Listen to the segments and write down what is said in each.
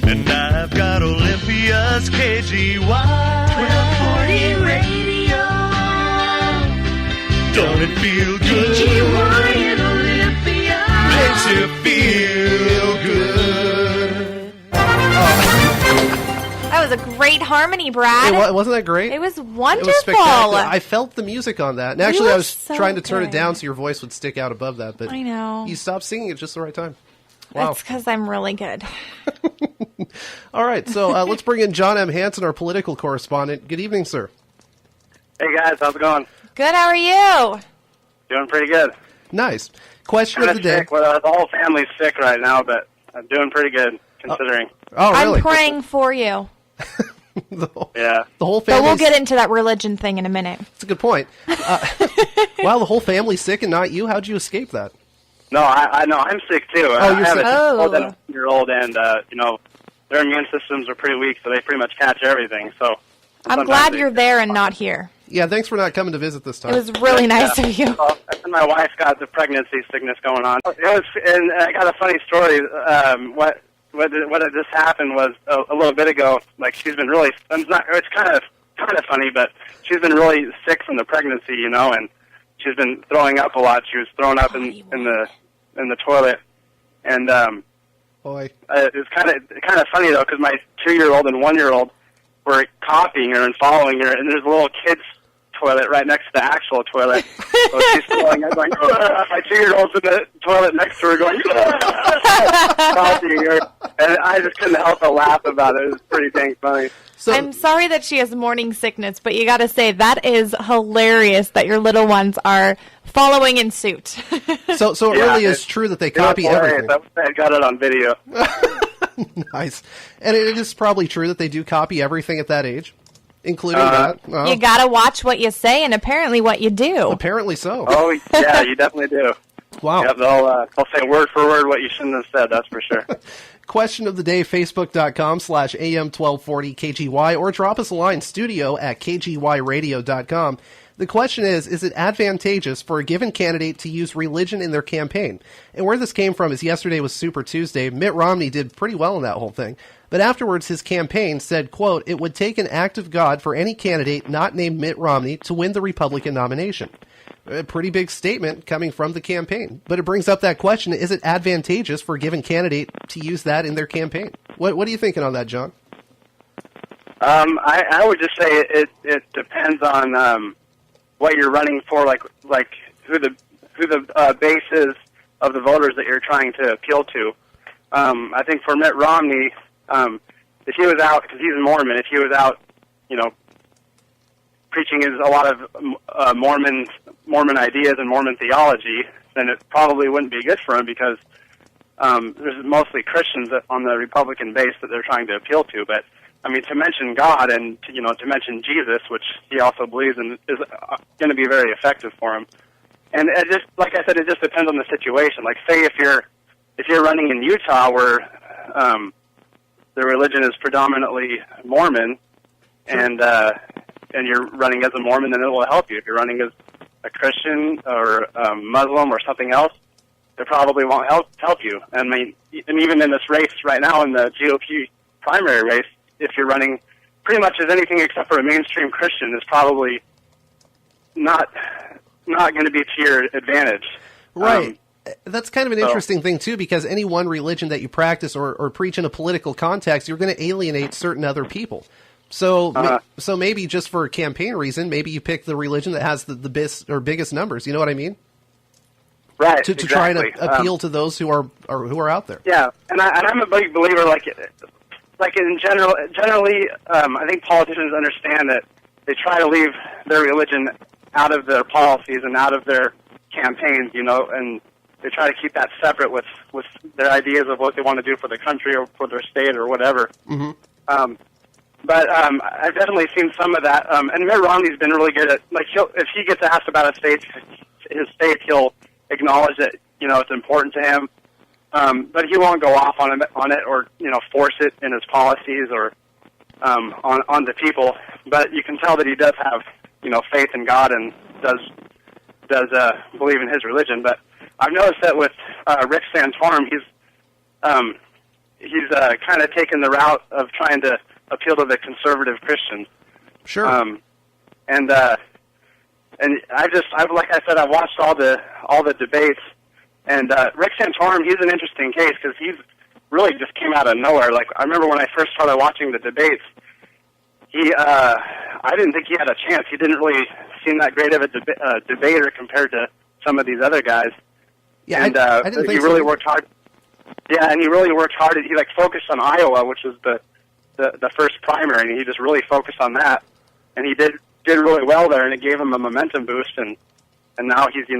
And I've got Olympia's KGY 1240 radio. Don't it feel good? KGY in Olympia makes you feel good. That was a great harmony, Brad. Wasn't that great? It was wonderful. It was spectacular. I felt the music on that. And actually, I was so trying to turn good. it down so your voice would stick out above that. But I know. You stopped singing at just the right time. Wow. That's because I'm really good. All right, so let's bring in John M. Hanson, our political correspondent. Good evening, sir. Hey, guys. How's it going? Good, how are you? Doing pretty good. Nice. Question Kind of the day. sick. Well, the whole family's sick right now, but I'm doing pretty good, considering. Oh, really? I'm praying for you. Yeah. The whole But family. we'll get into that religion thing in a minute. That's a good point. Wow, the whole family's sick and not you? How'd you escape that? No, I know. I'm sick, too. Oh, I you're have sick. a Oh. 12-year-old, and, their immune systems are pretty weak, so they pretty much catch everything. So I'm glad you're there and not here. Yeah, thanks for not coming to visit this time. It was really nice of you. Well, and my wife got the pregnancy sickness going on. And I got a funny story. What had just happened was a little bit ago. Like, she's been really. It's kind of funny, but she's been really sick from the pregnancy, and she's been throwing up a lot. She was throwing up in the toilet, and Boy. it's kind of funny though, because my 2-year-old and 1-year-old were copying her and following her, and there's a little kid's toilet right next to the actual toilet. So she's throwing up, going, my 2-year-old's in the toilet next to her going, copying her. And I just couldn't help but laugh about it. It was pretty dang funny. So, I'm sorry that she has morning sickness, but you got to say that is hilarious that your little ones are following in suit. so it really is true that they copy everything. I got it on video. Nice. And it is probably true that they do copy everything at that age, including that. You got to watch what you say and apparently what you do. Apparently so. Oh, yeah, you definitely do. Wow. Yep, they'll say word for word what you shouldn't have said, that's for sure. Question of the day, Facebook.com/AM1240KGY, or drop us a line, studio@KGYradio.com. The question is it advantageous for a given candidate to use religion in their campaign? And where this came from is yesterday was Super Tuesday. Mitt Romney did pretty well in that whole thing. But afterwards, his campaign said, quote, "It would take an act of God for any candidate not named Mitt Romney to win the Republican nomination." A pretty big statement coming from the campaign. But it brings up that question, is it advantageous for a given candidate to use that in their campaign? What are you thinking on that, John? I would just say it depends on what you're running for, like who the base is of the voters that you're trying to appeal to. I think for Mitt Romney, if he was out, because he's a Mormon, if he was out, preaching a lot of Mormon ideas and Mormon theology, then it probably wouldn't be good for him, because there's mostly Christians on the Republican base that they're trying to appeal to. But I mean, to mention God and to mention Jesus, which he also believes in, is going to be very effective for him. And it just, like I said, it just depends on the situation. Like, say if you're running in Utah, where the religion is predominantly Mormon, and you're running as a Mormon, then it will help you. If you're running as a Christian or Muslim or something else, it probably won't help you. I mean, and even in this race right now, in the GOP primary race, if you're running pretty much as anything except for a mainstream Christian, is probably not going to be to your advantage. Right. That's kind of an interesting thing, too, because any one religion that you practice or preach in a political context, you're going to alienate certain other people. So maybe just for a campaign reason, maybe you pick the religion that has the biggest numbers. You know what I mean? Right. To try and appeal to those who are out there. Yeah, and I'm a big believer. Like in generally, I think politicians understand that they try to leave their religion out of their policies and out of their campaigns. And they try to keep that separate with their ideas of what they want to do for the country or for their state or whatever. Mm-hmm. But I've definitely seen some of that. And Mitt Romney's been really good at, like, if he gets asked about his state, he'll acknowledge that, it's important to him. But he won't go off on it or, force it in his policies or on the people. But you can tell that he does have, faith in God and does believe in his religion. But I've noticed that with Rick Santorum, kind of taken the route of trying to appeal to the conservative Christians. Sure. And I've like I said, I've watched all the debates, and Rick Santorum, he's an interesting case because he's really just came out of nowhere. Like, I remember when I first started watching the debates, I didn't think he had a chance. He didn't really seem that great of a debater compared to some of these other guys. Yeah, and I didn't think he so. really worked hard. Yeah, and he really worked hard. He like focused on Iowa, which was the first primary, and he just really focused on that. And he did really well there, and it gave him a momentum boost. And now he's in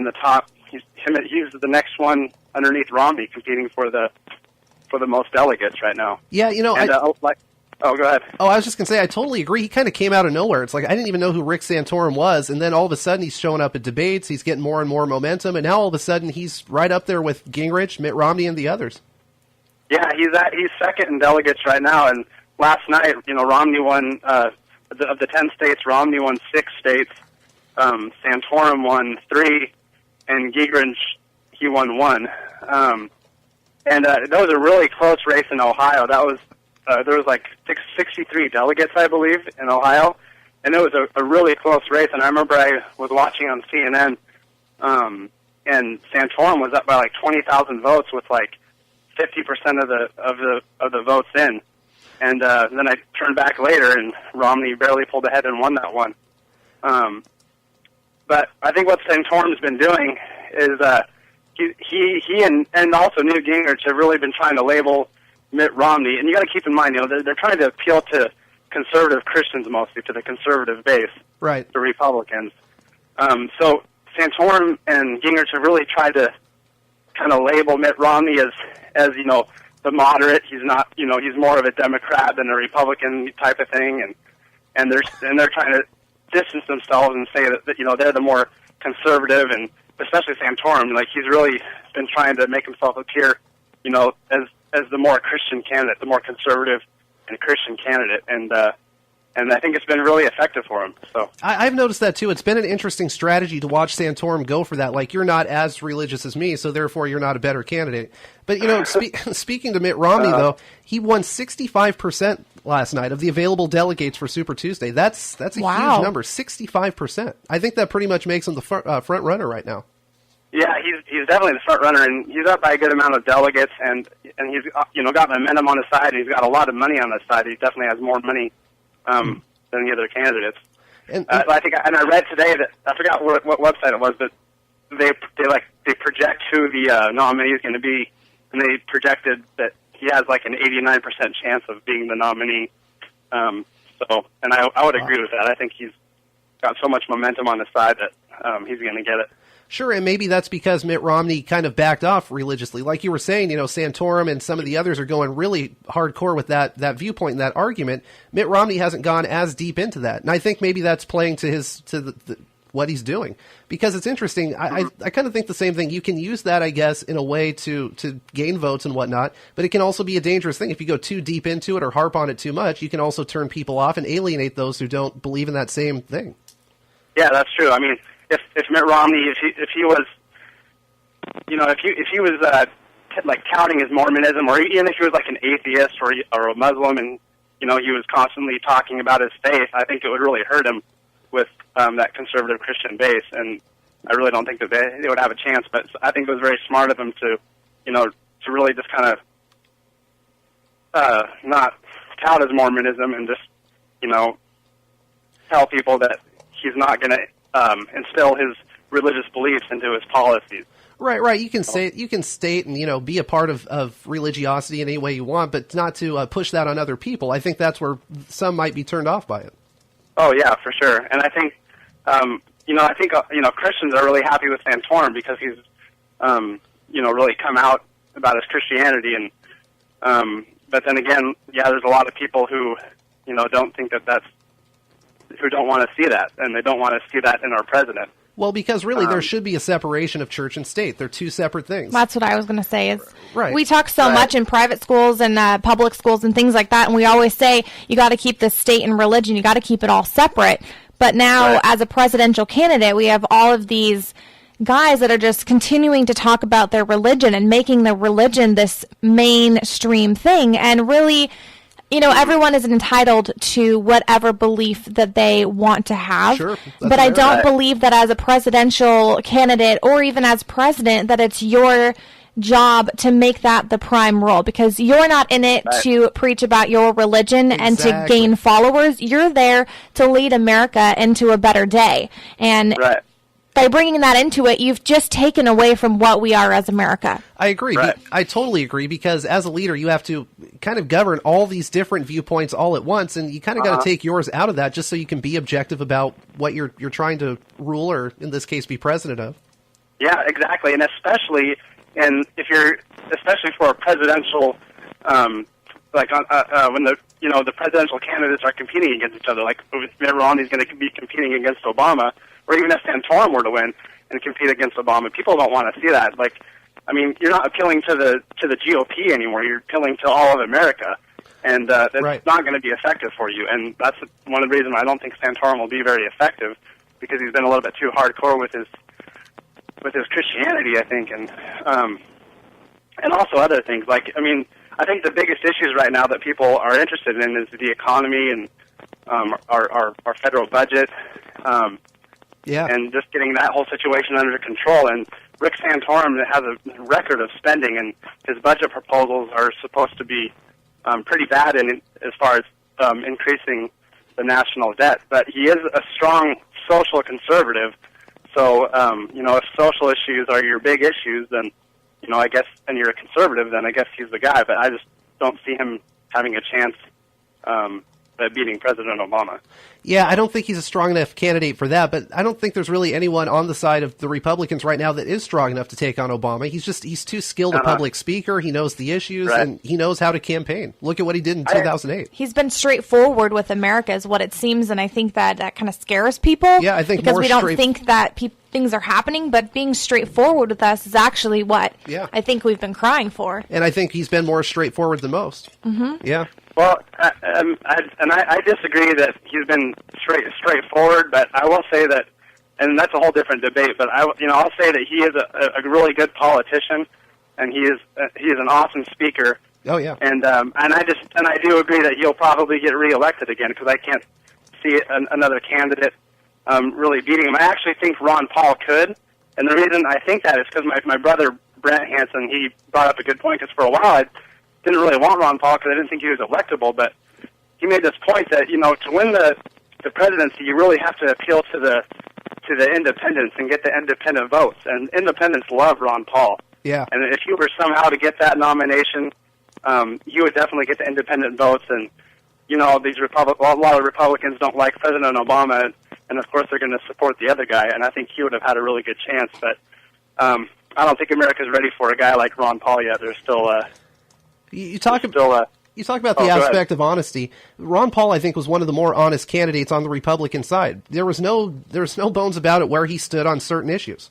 the top. He's the next one underneath Romney, competing for the most delegates right now. Yeah, And, oh, go ahead. Oh, I was just going to say, I totally agree. He kind of came out of nowhere. It's like, I didn't even know who Rick Santorum was, and then all of a sudden he's showing up at debates, he's getting more and more momentum, and now all of a sudden he's right up there with Gingrich, Mitt Romney, and the others. Yeah, he's second in delegates right now, and last night, Romney won, of the 10 states, Romney won 6 states, Santorum won 3, and Gingrich, he won 1. And that was a really close race in Ohio. That was there was like 63 delegates, I believe, in Ohio, and it was a really close race. And I remember I was watching on CNN, and Santorum was up by like 20,000 votes with like 50% of the votes in. And then I turned back later, and Romney barely pulled ahead and won that one. But I think what Santorum's been doing is he and also Newt Gingrich have really been trying to label Mitt Romney, and you got to keep in mind, they're trying to appeal to conservative Christians mostly, to the conservative base, right? The Republicans. So Santorum and Gingrich have really tried to kind of label Mitt Romney as the moderate. He's not, he's more of a Democrat than a Republican type of thing, and they're trying to distance themselves and say that they're the more conservative, and especially Santorum, like he's really been trying to make himself appear, as the more Christian candidate, the more conservative and Christian candidate, and I think it's been really effective for him. So I've noticed that too. It's been an interesting strategy to watch Santorum go for that. Like, you're not as religious as me, so therefore you're not a better candidate. But speaking to Mitt Romney, though, he won 65% last night of the available delegates for Super Tuesday. That's a huge number, 65%. I think that pretty much makes him the front runner right now. Yeah, he's definitely the front runner, and he's up by a good amount of delegates, and he's got momentum on his side, and he's got a lot of money on his side. He definitely has more money than the other candidates. And I think, and I read today that I forgot what website it was, but they project who the nominee is going to be, and they projected that he has like an 89% chance of being the nominee. And I would agree with that. I think he's got so much momentum on his side that he's going to get it. Sure, and maybe that's because Mitt Romney kind of backed off religiously. Like you were saying, Santorum and some of the others are going really hardcore with that viewpoint and that argument. Mitt Romney hasn't gone as deep into that. And I think maybe that's playing to what he's doing. Because it's interesting. I kind of think the same thing. You can use that, I guess, in a way to gain votes and whatnot, but it can also be a dangerous thing. If you go too deep into it or harp on it too much, you can also turn people off and alienate those who don't believe in that same thing. Yeah, that's true. I mean, if Mitt Romney, if he was, if he was like touting his Mormonism, or even if he was like an atheist or a Muslim, and he was constantly talking about his faith, I think it would really hurt him with that conservative Christian base, and I really don't think that they would have a chance. But I think it was very smart of him to to really just kind of not tout his Mormonism and just tell people that he's not going to instill his religious beliefs into his policies. Right. You can state and be a part of religiosity in any way you want, but not to push that on other people. I think that's where some might be turned off by it. Oh yeah, for sure. And I think Christians are really happy with Santorum because he's really come out about his Christianity, and but then again, there's a lot of people who don't think who don't want to see that, and they don't want to see that in our president. Well, because really there should be a separation of church and state. They're two separate things. That's what I was going to say. Is right. We talk so much in private schools and public schools and things like that, and we always say you got to keep the state and religion, you got to keep it all separate. But now, as a presidential candidate, we have all of these guys that are just continuing to talk about their religion and making their religion this mainstream thing. And really, everyone is entitled to whatever belief that they want to have. Sure, but I don't right. believe that as a presidential candidate or even as president that it's your job to make that the prime role, because you're not in it Right. to preach about your religion and to Exactly. gain followers. You're there to lead America into a better day. And Right. by bringing that into it, you've just taken away from what we are as America. I agree. Right. I totally agree, because as a leader, you have to kind of govern all these different viewpoints all at once, and you kind of got to take yours out of that just so you can be objective about what you're trying to rule, or in this case, be president of. Yeah, exactly, and especially especially for a presidential, when the presidential candidates are competing against each other, like if Mitt Romney's going to be competing against Obama, or even if Santorum were to win and compete against Obama, people don't want to see that. Like, I mean, you're not appealing to the GOP anymore. You're appealing to all of America, and that's Right. not going to be effective for you. And that's one of the reasons I don't think Santorum will be very effective, because he's been a little bit too hardcore with his Christianity, I think, and also other things. Like, I mean, I think the biggest issues right now that people are interested in is the economy and our federal budget, Yeah. and just getting that whole situation under control. And Rick Santorum has a record of spending, and his budget proposals are supposed to be pretty bad as far as increasing the national debt. But he is a strong social conservative. So, if social issues are your big issues, then, I guess, and you're a conservative, then I guess he's the guy. But I just don't see him having a chance at beating President Obama. Yeah, I don't think he's a strong enough candidate for that, but I don't think there's really anyone on the side of the Republicans right now that is strong enough to take on Obama. He's too skilled a public speaker. He knows the issues, Right. and he knows how to campaign. Look at what he did in 2008. He's been straightforward with America is what it seems, and I think that kind of scares people. Yeah, I think because more we don't straight- think that things are happening, but being straightforward with us is actually what I think we've been crying for. And I think he's been more straightforward than most. Mm-hmm. Yeah. Well, I disagree that he's been straightforward, but I will say that, and that's a whole different debate. But I'll say that he is a really good politician, and he is an awesome speaker. Oh yeah. And I do agree that he'll probably get reelected again, because I can't see another candidate really beating him. I actually think Ron Paul could, and the reason I think that is because my brother Brent Hanson, he brought up a good point, because for a while I didn't really want Ron Paul because I didn't think he was electable, but he made this point that, to win the presidency, you really have to appeal to the independents and get the independent votes, and independents love Ron Paul. Yeah. And if he were somehow to get that nomination, he would definitely get the independent votes. And a lot of Republicans don't like President Obama, and of course they're going to support the other guy. And I think he would have had a really good chance. But I don't think America's ready for a guy like Ron Paul yet. There's still You talk about the aspect of honesty. Ron Paul, I think, was one of the more honest candidates on the Republican side. There was no bones about it where he stood on certain issues.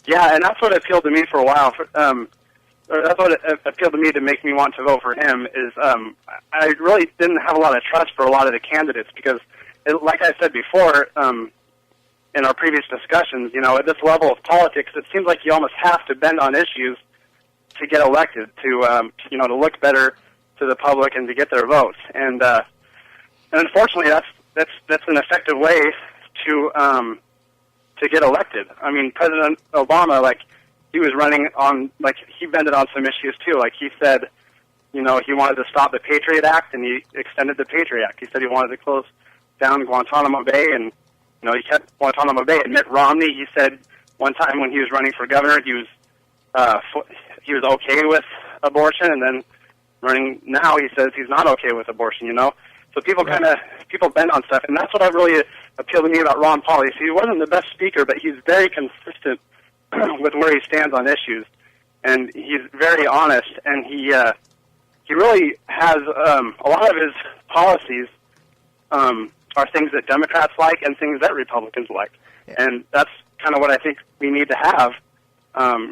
Yeah, and that's what appealed to me for a while. That's what appealed to me to make me want to vote for him. Is I really didn't have a lot of trust for a lot of the candidates, because, like I said before in our previous discussions, at this level of politics, it seems like you almost have to bend on issues to get elected, to look better to the public and to get their votes. And unfortunately, that's an effective way to get elected. I mean, President Obama, he was running on, he bended on some issues too. Like, he said, he wanted to stop the Patriot Act, and he extended the Patriot Act. He said he wanted to close down Guantanamo Bay, and he kept Guantanamo Bay. And Mitt Romney, he said one time when he was running for governor, he was okay with abortion, and then running now, he says he's not okay with abortion. So people bend on stuff, and that's what really appealed to me about Ron Paul. He wasn't the best speaker, but he's very consistent with where he stands on issues, and he's very honest, and he really has a lot of his policies are things that Democrats like and things that Republicans like, and that's kind of what I think we need to have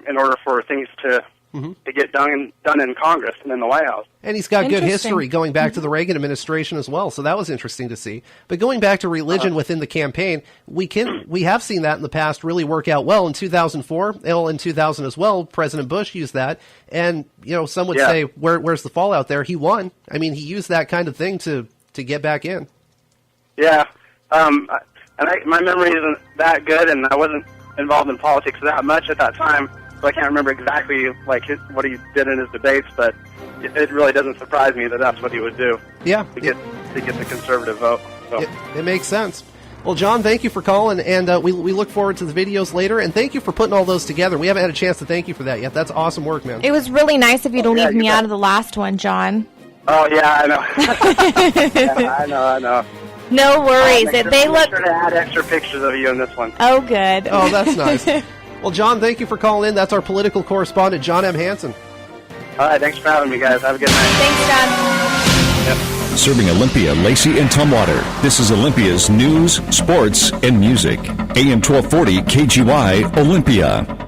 in order for things to to get done in Congress and in the White House. And he's got good Interesting. history going back to the Reagan administration as well, so that was interesting to see. But going back to religion within the campaign, we have seen that in the past really work out well. In 2004, in 2000 as well, President Bush used that, and some would say, where's the fallout there? He won. I mean, he used that kind of thing to get back in. Yeah, my memory isn't that good, and I wasn't involved in politics that much at that time, so I can't remember exactly what he did in his debates. But it really doesn't surprise me that that's what he would do. Yeah, to get the conservative vote. So. It makes sense. Well, John, thank you for calling, and we look forward to the videos later. And thank you for putting all those together. We haven't had a chance to thank you for that yet. That's awesome work, man. It was really nice of you to leave me out of the last one, John. Oh yeah, I know. I know. No worries. They look. Sure to add extra pictures of you in this one. Oh, good. Oh, that's nice. Well, John, thank you for calling in. That's our political correspondent, John M. Hanson. All right, thanks for having me, guys. Have a good night. Thanks, John. Serving Olympia, Lacey, and Tumwater. This is Olympia's news, sports, and music. AM 1240 KGY, Olympia.